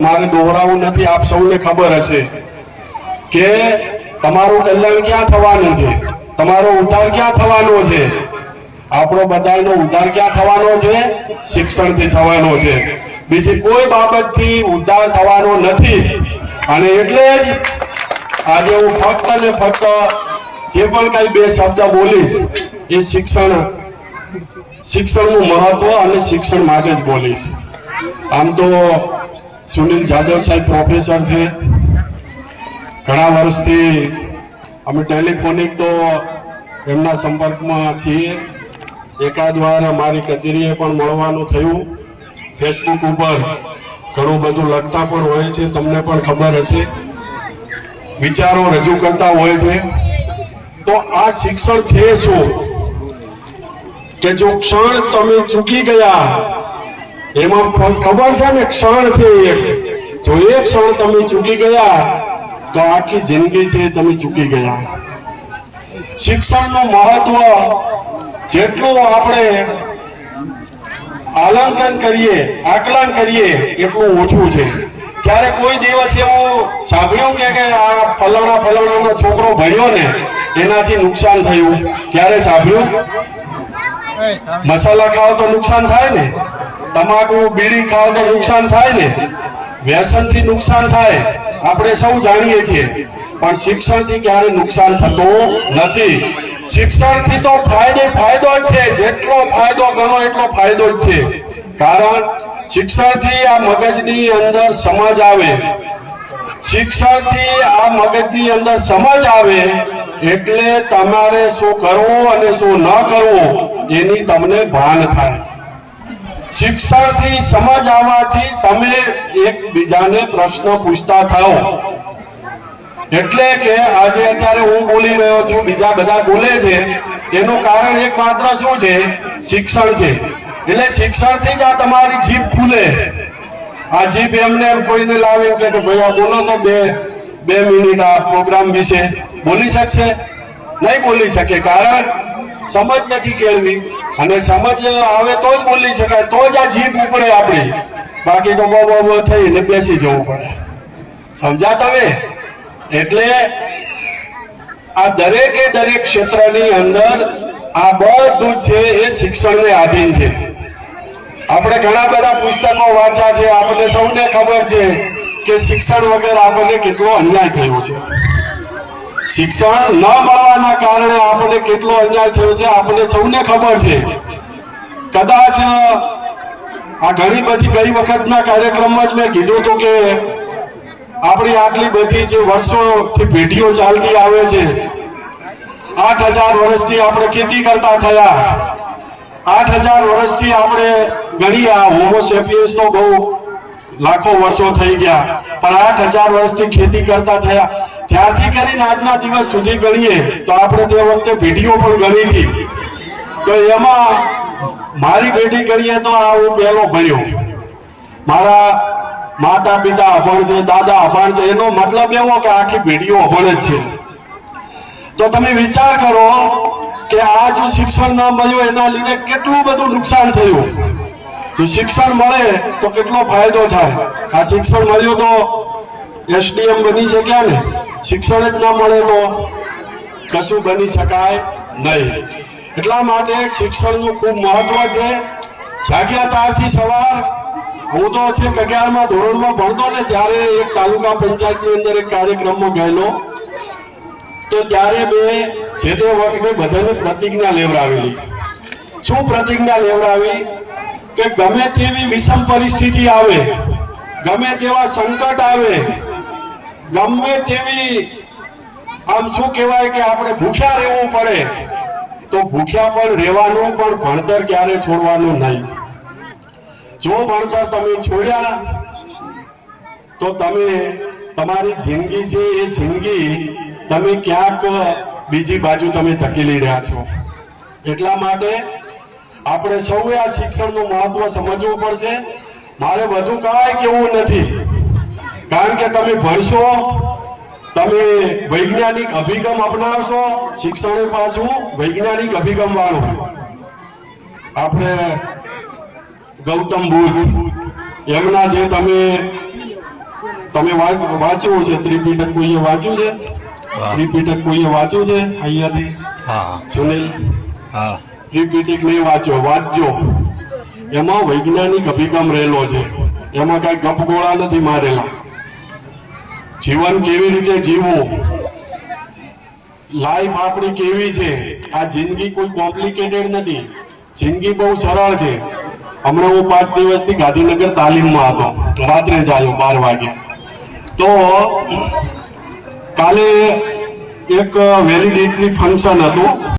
મારે દોહરાવું નથી, આપ સૌને ખબર હશે કે તમારું કલ્યાણ ક્યાં થવાનું છે, તમારો ઉદ્ધાર ક્યાં થવાનો છે, આપણો બધાનો ઉદ્ધાર ક્યાં થવાનો છે? શિક્ષણથી થવાનો છે, બીજી કોઈ બાબતથી ઉદ્ધાર થવાનો નથી। અને એટલે જ આજે હું ફક્ત ને ફક્ત જે પણ કઈ બે શબ્દ બોલીશ એ શિક્ષણનું મહત્વ અને શિક્ષણ માટે જ બોલીશ। આમ તો સુનિલ જાદવ સાહેબ પ્રોફેસર છે, ઘણા વર્ષથી અમે ટેલિફોનિક તો એમના સંપર્કમાં છીએ, એકાદ વાર મારી કચેરીએ પણ મળવાનું થયું, ફેસબુક ઉપર ઘણું બધું લખતા પણ હોય છે, તમને પણ ખબર હશે, વિચારો રજૂ કરતા હોય છે। તો આ શિક્ષણ છે શું કે જો ક્ષણ તમે ચૂકી ગયા, એમાં ખબર છે ને ક્ષણ છે એક, જો એક ક્ષણ તમે ચૂકી ગયા તો આખી જિંદગી છે તમે ચૂકી ગયા। શિક્ષણનું મહત્વ જેટલું આપણે આકલન કરીએ એટલું ઓછું છે। ત્યારે કોઈ દિવસ એવું સાંભળ્યું કે આ ફલાણાનો છોકરો ભણ્યો ને એનાથી નુકસાન થયું? ક્યારે સાંભળ્યું? મસાલા ખાઓ તો નુકસાન થાય ને, તમાકુ બીડી ખાઓ તો નુકસાન થાય ને, વ્યસનથી નુકસાન થાય, આપણે સૌ જાણીએ છીએ, પણ શિક્ષણથી ક્યારે નુકસાન થતું નથી। શિક્ષણથી તો ફાયદો જ છે, જેટલો ફાયદો ગણો એટલો ફાયદો જ છે। કારણ શિક્ષણથી આ મગજની અંદર સમજ આવે, શિક્ષણથી આ મગજની અંદર સમજ આવે એટલે તમારે શું કરવું અને શું ન કરવું એની તમને ભાન થાય। શિક્ષણથી સમજ આવવાથી તમે એકબીજાને પ્રશ્ન પૂછતા થાઓ। એટલે કે આજે અત્યારે હું બોલી રહ્યો છું, બીજા બધા બોલે છે, એનું કારણ એકમાત્ર શું છે? શિક્ષણ છે। એટલે શિક્ષણથી જ આ તમારી જીભ ખુલે। આ જીભ એમને કોઈને લાવી કે ભાઈ આ બોલો તો બે મિનિટ આ પ્રોગ્રામ વિશે બોલી શકશે? નહીં બોલી શકે, કારણ સમજ નથી કેળવી, અને સમજ આવે તો જ બોલી શકાય, તો જ આ જીભ ઉપડે આપણી, બાકી તો બો થઈને બેસી જવું પડે। સમજા તમે? એટલે આ દરેક ક્ષેત્રની અંદર આ બધું છે એ શિક્ષણને આધીન છે। આપણે ઘણા બધા પુસ્તકો વાંચ્યા છે, આપણને સૌને ખબર છે કે શિક્ષણ વગર આપણને કેટલો અન્યાય થયો છે, શિક્ષણ ન મળવાના કારણે આપણને કેટલો અન્યાય થયો છે આપણને સૌને ખબર છે। કદાચ આ ઘણી બધી ગઈ વખતના કાર્યક્રમમાં જ મેં કીધું હતું કે આપણી આટલી બધી જે વર્ષોથી પેઢીઓ ચાલતી આવે છે, 8000 વર્ષથી આપણે ખેતી કરતા થયા, 8000 વર્ષથી આપણે ગણી, આ હોમો સેપિયન્સ તો બહુ લાખો વર્ષો થઈ ગયા, પણ 8000 વર્ષથી ખેતી કરતા થયા, ત્યારથી કરીને આજના દિવસ સુધી ગણીએ તો આપણે તે વખતે પેઢીઓ પણ ગણી હતી, તો એમાં મારી પેઢી ગણીએ તો આ હું પહેલો ભણ્યો, મારા માતા પિતા અભણ છે, દાદા અભણ છે, એનો મતલબ એવો કે આખી પેઢીઓ અભણ જ છે। તો તમે વિચાર કરો કે આ જો શિક્ષણ ન મળ્યું એના લીધે કેટલું બધું નુકસાન થયું। જો શિક્ષણ મળે તો કેટલો ફાયદો થાય। આ શિક્ષણ મળ્યું તો એસડીએમ બની શક્યા ને, શિક્ષણ જ ન મળે તો કશું બની શકાય નહીં। એટલા માટે શિક્ષણનું ખૂબ મહત્વ છે। જાગ્યા ત્યારથી સવાર, હું તો છે 11મા ધોરણમાં ભણતો ને ત્યારે એક તાલુકા પંચાયતની અંદર એક કાર્યક્રમમાં ગયેલો, તો ત્યારે મેં જે તે વખતે બધાને પ્રતિજ્ઞા લેવડાવેલી। શું પ્રતિજ્ઞા લેવડાવી? કે ગમે તેવી વિષમ પરિસ્થિતિ આવે, ગમે તેવા સંકટ આવે, ગમે તેવી આમ શું કહેવાય કે આપણે ભૂખ્યા રહેવું પડે તો ભૂખ્યા પણ રહેવાનું, પણ ભણતર ક્યારે છોડવાનું નહીં। જો ભણતર તમે છોડ્યા તો તમે તમારી જિંદગી છે એ જિંદગી તમે ક્યાંક બીજી બાજુ તમે ધકેલી રહ્યા છો। એટલા માટે આપણે સૌએ આ શિક્ષણનું મહત્વ સમજવું પડશે। મારે વધુ કાંઈ કહેવું નથી, કારણ કે તમે ભણશો, તમે વૈજ્ઞાનિક અભિગમ અપનાવશો, શિક્ષણ પાછું વૈજ્ઞાનિક અભિગમ વાળું। આપણે ગૌતમ બુદ્ધ, એમના જે તમે તમે વાંચ્યું છે ત્રિપીટક? કોઈએ વાંચ્યું છે? ત્રિપીટક કોઈએ વાંચ્યું છે અહીંયાથી? હા સુનિલ, હા ત્રિપીટક નહીં વાંચ્યો, વાંચજો. એમાં વૈજ્ઞાનિક અભિગમ રહેલો છે, એમાં કઈ ગપગોળા નથી મારેલા. જીવન કેવી રીતે જીવવું, લાઈફ આપણી કેવી છે. આ જિંદગી કોઈ કોમ્પ્લિકેટેડ નથી, જિંદગી બહુ સરળ છે. હમણાં હું 5 દિવસથી ગાંધીનગર તાલીમમાં હતો, રાત્રે જ આવ્યો 12 વાગે. તો કાલે એક વેલિડિટી ફંક્શન હતું